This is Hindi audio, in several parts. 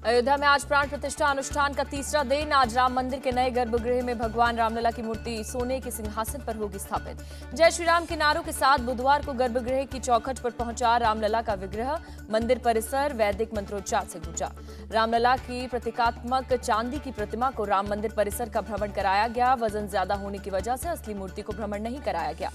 अयोध्या में आज प्राण प्रतिष्ठा अनुष्ठान का तीसरा दिन। आज राम मंदिर के नए गर्भगृह में भगवान रामलला की मूर्ति सोने के सिंहासन पर होगी स्थापित। जय श्री राम के नारों के साथ बुधवार को गर्भगृह की चौखट पर पहुंचा रामलला का विग्रह। मंदिर परिसर वैदिक मंत्रोच्चार से गूंजा। रामलला की प्रतीकात्मक चांदी की प्रतिमा को राम मंदिर परिसर का भ्रमण कराया गया। वजन ज्यादा होने की वजह से असली मूर्ति को भ्रमण नहीं कराया गया।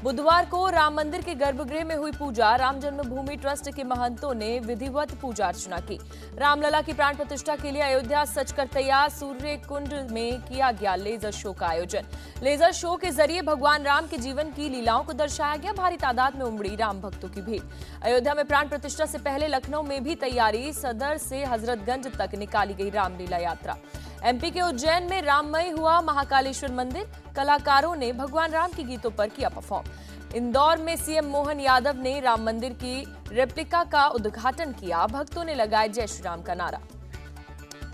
बुधवार को राम मंदिर के गर्भगृह में हुई पूजा। राम जन्मभूमि ट्रस्ट के महंतों ने विधिवत पूजा अर्चना की। रामलला की प्राण प्रतिष्ठा के लिए अयोध्या सच कर तैयार। सूर्य कुंड में किया गया लेजर शो का आयोजन। लेजर शो के जरिए भगवान राम के जीवन की लीलाओं को दर्शाया गया। भारी तादाद में उमड़ी राम भक्तों की भीड़। अयोध्या में प्राण प्रतिष्ठा से पहले लखनऊ में भी तैयारी। सदर से हजरतगंज तक निकाली गई रामलीला यात्रा। एमपी के उज्जैन में राममय हुआ महाकालेश्वर मंदिर। कलाकारों ने भगवान राम के गीतों पर किया परफॉर्म। इंदौर में सीएम मोहन यादव ने राम मंदिर की रेप्लिका का उद्घाटन किया। भक्तों ने लगाया जय श्री राम का नारा।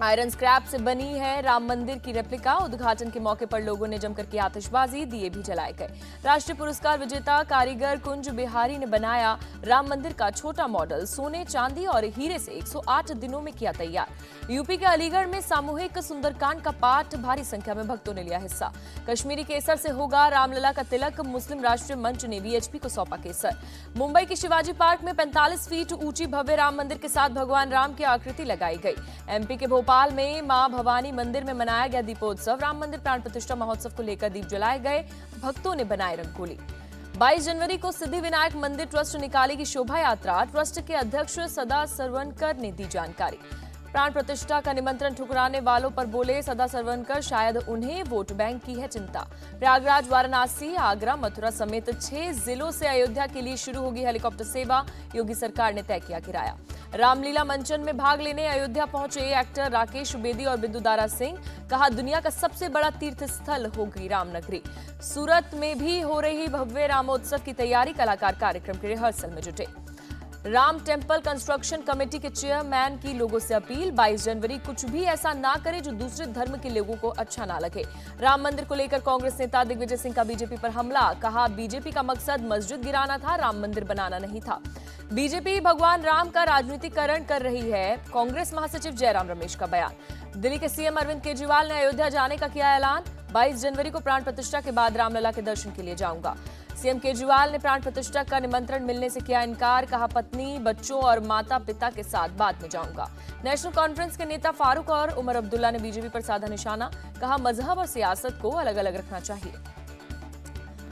आयरन स्क्रैप से बनी है राम मंदिर की रेप्लिका। उद्घाटन के मौके पर लोगों ने जमकर की आतिशबाजी, दिए भी जलाए गए। राष्ट्रीय पुरस्कार विजेता कारीगर कुंज बिहारी ने बनाया राम मंदिर का छोटा मॉडल। सोने, चांदी और हीरे से 108 दिनों में किया तैयार। यूपी के अलीगढ़ में सामूहिक सुंदरकांड का पाठ। भारी संख्या में भक्तों ने लिया हिस्सा। कश्मीरी केसर से होगा रामलला का तिलक। मुस्लिम राष्ट्रीय मंच ने वीएचपी को सौंपा केसर। मुंबई के शिवाजी पार्क में 45 फीट ऊंची भव्य राम मंदिर के साथ भगवान राम की आकृति लगाई गई। एमपी के भोपाल में मां भवानी मंदिर में मनाया गया दीपोत्सव। राम मंदिर प्राण प्रतिष्ठा महोत्सव को लेकर दीप जलाए गए। भक्तों ने बनाए रंगोली। 22 जनवरी को सिद्धिविनायक मंदिर ट्रस्ट निकालेगी शोभा यात्रा। ट्रस्ट के अध्यक्ष सदा सरवनकर ने दी जानकारी। प्राण प्रतिष्ठा का निमंत्रण ठुकराने वालों पर बोले सदा सरवनकर, शायद उन्हें वोट बैंक की है चिंता। प्रयागराज, वाराणसी, आगरा, मथुरा समेत 6 जिलों से अयोध्या के लिए शुरू होगी हेलीकॉप्टर सेवा। योगी सरकार ने तय किया किराया। रामलीला मंचन में भाग लेने अयोध्या पहुंचे एक्टर राकेश बेदी और बिंदु दारा सिंह। कहा, दुनिया का सबसे बड़ा तीर्थ स्थल होगी रामनगरी। सूरत में भी हो रही भव्य रामोत्सव की तैयारी। कलाकार कार्यक्रम के रिहर्सल में जुटे। राम टेम्पल कंस्ट्रक्शन कमेटी के चेयरमैन की लोगों से अपील। 22 जनवरी कुछ भी ऐसा ना करे जो दूसरे धर्म के लोगों को अच्छा ना लगे। राम मंदिर को लेकर कांग्रेस नेता दिग्विजय सिंह का बीजेपी पर हमला। कहा, बीजेपी का मकसद मस्जिद गिराना था, राम मंदिर बनाना नहीं था। बीजेपी भगवान राम का राजनीतिकरण कर रही है। कांग्रेस महासचिव जयराम रमेश का बयान। दिल्ली के सीएम अरविंद केजरीवाल ने अयोध्या जाने का किया ऐलान। 22 जनवरी को प्राण प्रतिष्ठा के बाद रामलला के दर्शन के लिए जाऊंगा। सीएम केजरीवाल ने प्राण प्रतिष्ठा का निमंत्रण मिलने से किया इनकार। कहा, पत्नी, बच्चों और माता पिता के साथ बाद में जाऊंगा। नेशनल कॉन्फ्रेंस के नेता फारूक और उमर अब्दुल्ला ने बीजेपी पर साधा निशाना। कहा, मजहब और सियासत को अलग अलग रखना चाहिए।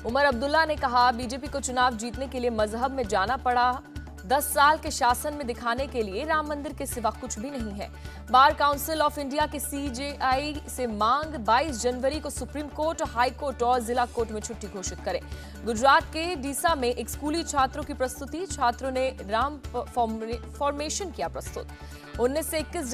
उमर अब्दुल्ला ने कहा, बीजेपी को चुनाव जीतने के लिए मजहब में जाना पड़ा। 10 साल के शासन में दिखाने के लिए राम मंदिर के सिवा कुछ भी नहीं है। बार काउंसिल ऑफ इंडिया के सीजेआई से मांग। 22 जनवरी को सुप्रीम कोर्ट, हाई कोर्ट और जिला कोर्ट में छुट्टी घोषित करें। गुजरात के डीसा में एक स्कूली छात्रों की प्रस्तुति। छात्रों ने राम फॉर्मेशन किया प्रस्तुत। 19 से 21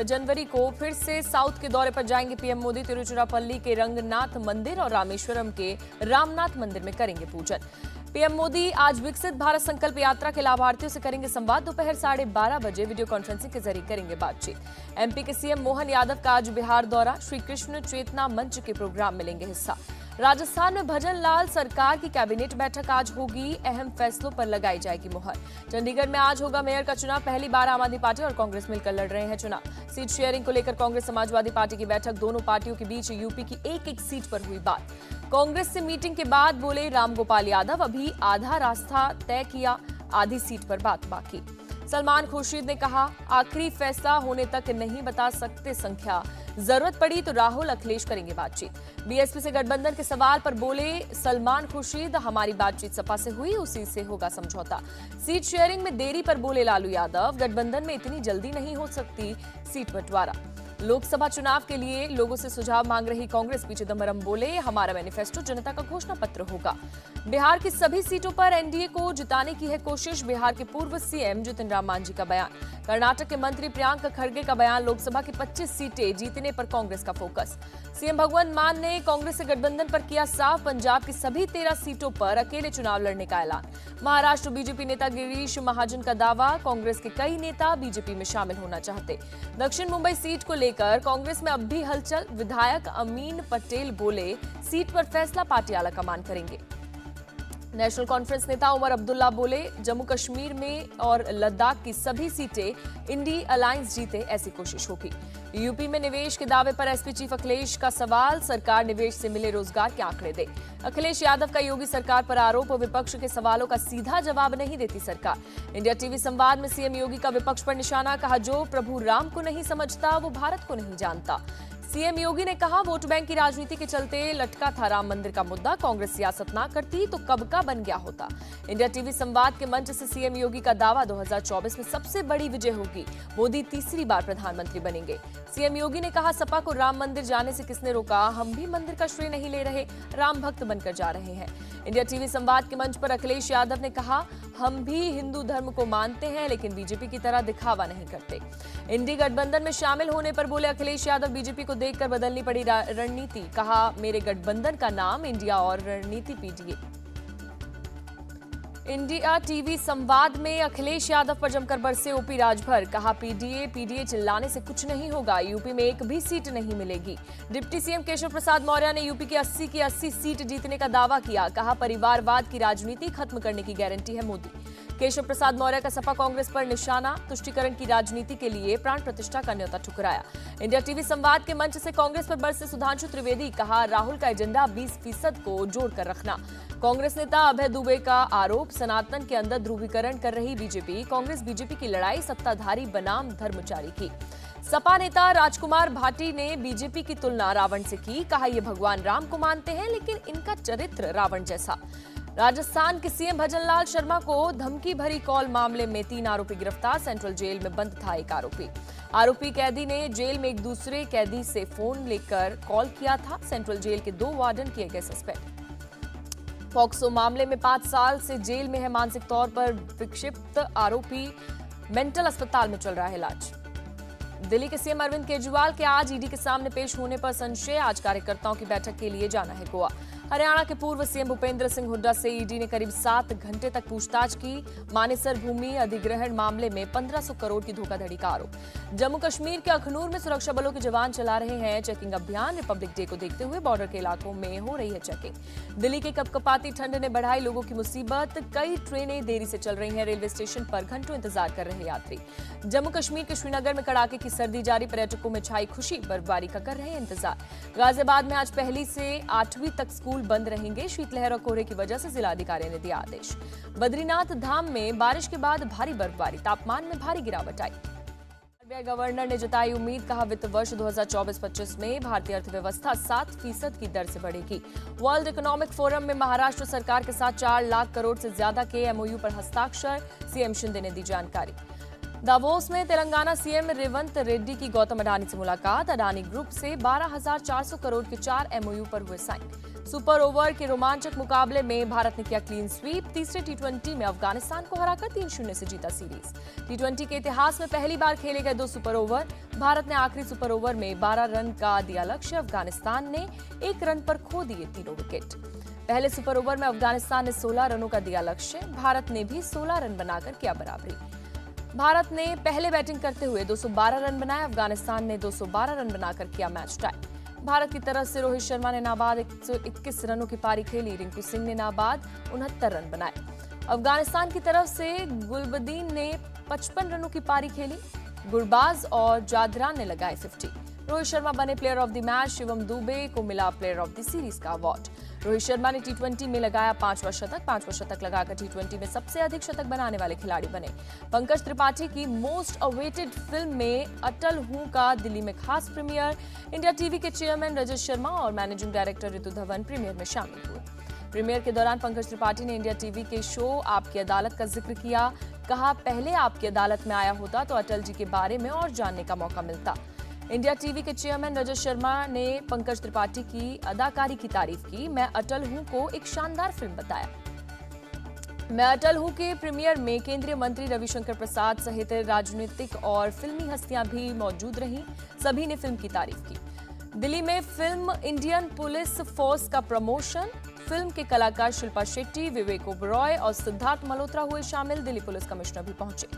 जनवरी को फिर से साउथ के दौरे पर जाएंगे पीएम मोदी। तिरुचिरापल्ली के रंगनाथ मंदिर और रामेश्वरम के रामनाथ मंदिर में करेंगे पूजन। पीएम मोदी आज विकसित भारत संकल्प यात्रा के लाभार्थियों से करेंगे संवाद। दोपहर 12:30 बजे वीडियो कॉन्फ्रेंसिंग के जरिए करेंगे बातचीत। एमपी के सीएम मोहन यादव का आज बिहार दौरा। श्री कृष्ण चेतना मंच के प्रोग्राम में लेंगे हिस्सा। राजस्थान में भजन लाल सरकार की कैबिनेट बैठक आज होगी। अहम फैसलों पर लगाई जाएगी मुहर। चंडीगढ़ में आज होगा मेयर का चुनाव। पहली बार आम आदमी पार्टी और कांग्रेस मिलकर लड़ रहे हैं चुनाव। सीट शेयरिंग को लेकर कांग्रेस समाजवादी पार्टी की बैठक। दोनों पार्टियों के बीच यूपी की एक सीट पर हुई बात। कांग्रेस से मीटिंग के बाद बोले रामगोपाल यादव, अभी आधा रास्ता तय किया, आधी सीट पर बात बाकी। सलमान खुर्शीद ने कहा, आखिरी फैसला होने तक नहीं बता सकते संख्या, जरूरत पड़ी तो राहुल अखिलेश करेंगे बातचीत। बीएसपी से गठबंधन के सवाल पर बोले सलमान खुर्शीद, हमारी बातचीत सपा से हुई, उसी से होगा समझौता। सीट शेयरिंग में देरी पर बोले लालू यादव, गठबंधन में इतनी जल्दी नहीं हो सकती सीट बंटवारा। लोकसभा चुनाव के लिए लोगों से सुझाव मांग रही कांग्रेस। पी चिदंबरम बोले, हमारा मैनिफेस्टो जनता का घोषणा पत्र होगा। बिहार की सभी सीटों पर एनडीए को जिताने की है कोशिश। बिहार के पूर्व सीएम जितिन राम मांझी का बयान। कर्नाटक के मंत्री प्रियंक खड़गे का बयान। लोकसभा की 25 सीटें जीतने पर कांग्रेस का फोकस। सीएम भगवंत मान ने कांग्रेस से गठबंधन पर किया साफ। पंजाब की सभी 13 सीटों पर अकेले चुनाव लड़ने का ऐलान। महाराष्ट्र बीजेपी नेता गिरीश महाजन का दावा, कांग्रेस के कई नेता बीजेपी में शामिल होना चाहते। दक्षिण मुंबई सीट को लेकर कांग्रेस में अब भी हलचल। विधायक अमीन पटेल बोले, सीट पर फैसला पार्टी आलाकमान करेंगे। नेशनल कॉन्फ्रेंस नेता उमर अब्दुल्ला बोले, जम्मू कश्मीर में और लद्दाख की सभी सीटें इंडी अलायंस जीते, ऐसी कोशिश होगी। यूपी में निवेश के दावे पर एसपी चीफ अखिलेश का सवाल, सरकार निवेश से मिले रोजगार के आंकड़े दे। अखिलेश यादव का योगी सरकार पर आरोप और विपक्ष के सवालों का सीधा जवाब नहीं देती सरकार। इंडिया टीवी संवाद में सीएम योगी का विपक्ष पर निशाना, कहा जो प्रभु राम को नहीं समझता वो भारत को नहीं जानता। सीएम योगी ने कहा, वोट बैंक की राजनीति के चलते लटका था राम मंदिर का मुद्दा, कांग्रेस सियासत ना करती तो कब का बन गया होता। इंडिया टीवी संवाद के मंच से सीएम योगी का दावा, 2024 में सबसे बड़ी विजय होगी, मोदी तीसरी बार प्रधानमंत्री बनेंगे। सीएम योगी ने कहा, सपा को राम मंदिर जाने से किसने रोका, हम भी मंदिर का श्रेय नहीं ले रहे, राम भक्त बनकर जा रहे हैं। इंडिया टीवी संवाद के मंच पर अखिलेश यादव ने कहा, हम भी हिंदू धर्म को मानते हैं लेकिन बीजेपी की तरह दिखावा नहीं करते। इंडी गठबंधन में शामिल होने पर बोले अखिलेश यादव, बीजेपी को देखकर बदलनी पड़ी रणनीति, कहा मेरे गठबंधन का नाम इंडिया और रणनीति पीडीए। इंडिया टीवी संवाद में अखिलेश यादव पर जमकर बरसे ओपी राजभर, कहा पीडीए चिल्लाने से कुछ नहीं होगा, यूपी में एक भी सीट नहीं मिलेगी। डिप्टी सीएम केशव प्रसाद मौर्य ने यूपी की 80 की 80 सीट जीतने का दावा किया, कहा परिवारवाद की राजनीति खत्म करने की गारंटी है मोदी। केशव प्रसाद मौर्य का सपा कांग्रेस पर निशाना, तुष्टीकरण की राजनीति के लिए प्राण प्रतिष्ठा का न्योता ठुकराया। इंडिया टीवी संवाद के मंच से कांग्रेस पर बरसे सुधांशु त्रिवेदी, कहा राहुल का एजेंडा 20% को जोड़कर रखना। कांग्रेस नेता अभय दुबे का आरोप, सनातन के अंदर ध्रुवीकरण कर रही बीजेपी, कांग्रेस बीजेपी की लड़ाई सत्ताधारी बनाम धर्मचारी की। सपा नेता राजकुमार भाटी ने बीजेपी की तुलना रावण से की, कहा ये भगवान राम को मानते हैं लेकिन इनका चरित्र रावण जैसा। राजस्थान के सीएम भजनलाल शर्मा को धमकी भरी कॉल मामले में 3 आरोपी गिरफ्तार, सेंट्रल जेल में बंद था एक आरोपी कैदी ने जेल में एक दूसरे कैदी से फोन लेकर कॉल किया था। सेंट्रल जेल के 2 वार्डन किए गए सस्पेंड। पॉक्सो मामले में 5 साल से जेल में है, मानसिक तौर पर विक्षिप्त आरोपी, मेंटल अस्पताल में चल रहा है इलाज। दिल्ली के सीएम अरविंद केजरीवाल के आज ईडी के सामने पेश होने पर संशय, आज कार्यकर्ताओं की बैठक के लिए जाना है गोवा। हरियाणा के पूर्व सीएम भूपेंद्र सिंह हुड्डा से ईडी ने करीब 7 घंटे तक पूछताछ की। मानेसर भूमि अधिग्रहण मामले में 1500 करोड़ की धोखाधड़ी का आरोप। जम्मू कश्मीर के अखनूर में सुरक्षा बलों के जवान चला रहे हैं चेकिंग अभियान, रिपब्लिक डे को देखते हुए बॉर्डर के इलाकों में हो रही है चेकिंग। दिल्ली के कपकपाती ठंड ने बढ़ाई लोगों की मुसीबत, कई ट्रेनें देरी से चल रही हैं, रेलवे स्टेशन पर घंटों इंतजार कर रहे यात्री। जम्मू कश्मीर के श्रीनगर में कड़ाके की सर्दी जारी, पर्यटकों में छाई खुशी, बर्फबारी का कर रहे हैं इंतजार। गाजियाबाद में आज 1 से 8वीं तक स्कूल बंद रहेंगे, शीतलहर और कोहरे की वजह से जिलाधिकारी ने दिया आदेश। बद्रीनाथ धाम में बारिश के बाद भारी बर्फबारी, तापमान में भारी गिरावट आई। आरबीआई गवर्नर ने जताई उम्मीद, कहा वित्त वर्ष 2024-25 में भारतीय अर्थव्यवस्था 7% की दर से बढ़ेगी। वर्ल्ड इकोनॉमिक फोरम में महाराष्ट्र सरकार के साथ 4 लाख करोड़ से ज्यादा के एमओयू पर हस्ताक्षर, सीएम शिंदे ने दी जानकारी। दावोस में तेलंगाना सीएम रेवंत रेड्डी की गौतम अडानी से मुलाकात, अडानी ग्रुप से 12,400 करोड़ के 4 एमओयू पर हुए साइन। सुपर ओवर के रोमांचक मुकाबले में भारत ने किया क्लीन स्वीप, तीसरे टी20 में अफगानिस्तान को हराकर 3-0 से जीता सीरीज। टी20 के इतिहास में पहली बार खेले गए 2 सुपर ओवर, भारत ने आखिरी सुपर ओवर में 12 रन का दिया लक्ष्य, अफगानिस्तान ने 1 रन पर खो दिए तीनों विकेट। पहले सुपर ओवर में अफगानिस्तान ने 16 रनों का दिया लक्ष्य, भारत ने भी 16 रन बनाकर किया बराबरी। भारत ने पहले बैटिंग करते हुए 212 रन बनाए, अफगानिस्तान ने 212 रन बनाकर किया मैच टाई। भारत की तरफ से रोहित शर्मा ने नाबाद 121 रनों की पारी खेली, रिंकू सिंह ने नाबाद 69 रन बनाए। अफगानिस्तान की तरफ से गुलबदीन ने 55 रनों की पारी खेली, गुरबाज और जादरान ने लगाए 50। रोहित शर्मा बने player of the match, Shivam Dubey को मिला प्लेयर ऑफ द सीरीज का अवार्ड। रोहित शर्मा ने टी20 में लगाया 5वां शतक लगाकर टी20 में सबसे अधिक शतक बनाने वाले खिलाड़ी बने। पंकज त्रिपाठी की मोस्ट अवेटेड फिल्म में अटल हूं का दिल्ली में खास प्रीमियर, इंडिया टीवी के चेयरमैन रजत शर्मा और managing director Ritu Dhawan premiere में शामिल हुए। प्रीमियर के दौरान पंकज त्रिपाठी ने इंडिया टीवी के शो आपकी अदालत का जिक्र किया, कहा पहले आपकी अदालत में आया होता तो अटल जी के बारे में और जानने का मौका मिलता। इंडिया टीवी के चेयरमैन रजत शर्मा ने पंकज त्रिपाठी की अदाकारी की तारीफ की, मैं अटल हूं को एक शानदार फिल्म बताया। मैं अटल हूं के प्रीमियर में केंद्रीय मंत्री रविशंकर प्रसाद सहित राजनीतिक और फिल्मी हस्तियां भी मौजूद रहीं, सभी ने फिल्म की तारीफ की। दिल्ली में फिल्म इंडियन पुलिस फोर्स का प्रमोशन, फिल्म के कलाकार शिल्पा शेट्टी, विवेक ओबरॉय और सिद्धार्थ मल्होत्रा हुए शामिल, दिल्ली पुलिस कमिश्नर भी पहुंचे।